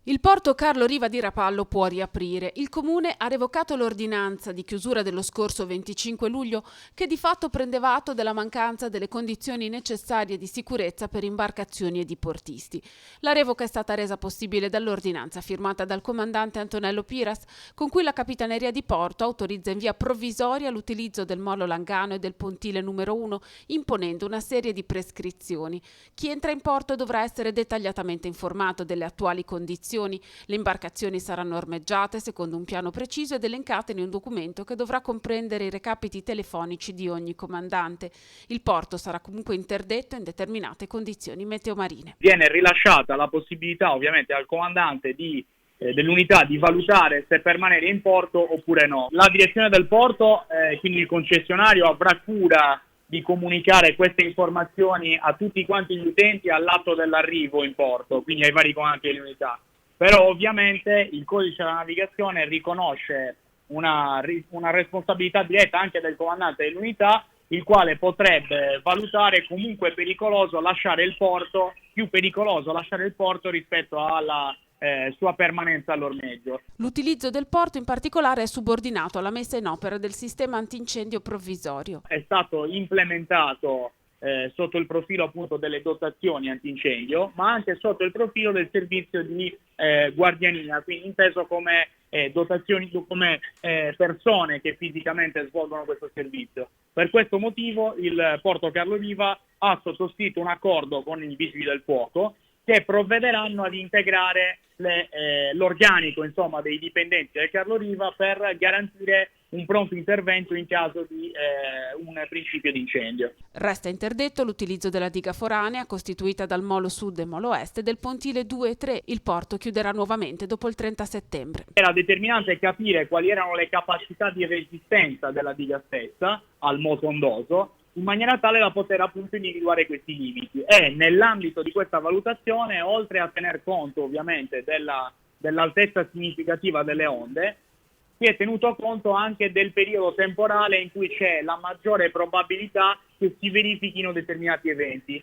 Il porto Carlo Riva di Rapallo può riaprire. Il comune ha revocato l'ordinanza di chiusura dello scorso 25 luglio che di fatto prendeva atto della mancanza delle condizioni necessarie di sicurezza per imbarcazioni e diportisti. La revoca è stata resa possibile dall'ordinanza firmata dal comandante Antonello Piras, con cui la Capitaneria di Porto autorizza in via provvisoria l'utilizzo del molo Langano e del pontile numero 1, imponendo una serie di prescrizioni. Chi entra in porto dovrà essere dettagliatamente informato delle attuali condizioni. Le imbarcazioni saranno ormeggiate secondo un piano preciso ed elencate in un documento che dovrà comprendere i recapiti telefonici di ogni comandante. Il porto sarà comunque interdetto in determinate condizioni meteomarine. Viene rilasciata la possibilità ovviamente al comandante dell'unità di valutare se permanere in porto oppure no. La direzione del porto, quindi il concessionario, avrà cura di comunicare queste informazioni a tutti quanti gli utenti all'atto dell'arrivo in porto, quindi ai vari comandanti delle unità. Però ovviamente il codice della navigazione riconosce una responsabilità diretta anche del comandante dell'unità, il quale potrebbe valutare comunque pericoloso lasciare il porto, più pericoloso lasciare il porto rispetto alla sua permanenza all'ormeggio. L'utilizzo del porto in particolare è subordinato alla messa in opera del sistema antincendio provvisorio. È stato implementato sotto il profilo appunto delle dotazioni antincendio, ma anche sotto il profilo del servizio di guardianina, quindi inteso come dotazioni, come persone che fisicamente svolgono questo servizio. Per questo motivo il Porto Carlo Riva ha sottoscritto un accordo con i Vigili del Fuoco che provvederanno ad integrare l'organico dei dipendenti del Carlo Riva per garantire un pronto intervento in caso di un principio di incendio. Resta interdetto l'utilizzo della diga foranea costituita dal molo sud e molo est e del pontile 2 e 3. Il porto chiuderà nuovamente dopo il 30 settembre. Era determinante capire quali erano le capacità di resistenza della diga stessa al moto ondoso, in maniera tale da poter appunto individuare questi limiti. E nell'ambito di questa valutazione, oltre a tener conto ovviamente dell'altezza significativa delle onde, si è tenuto conto anche del periodo temporale in cui c'è la maggiore probabilità che si verifichino determinati eventi.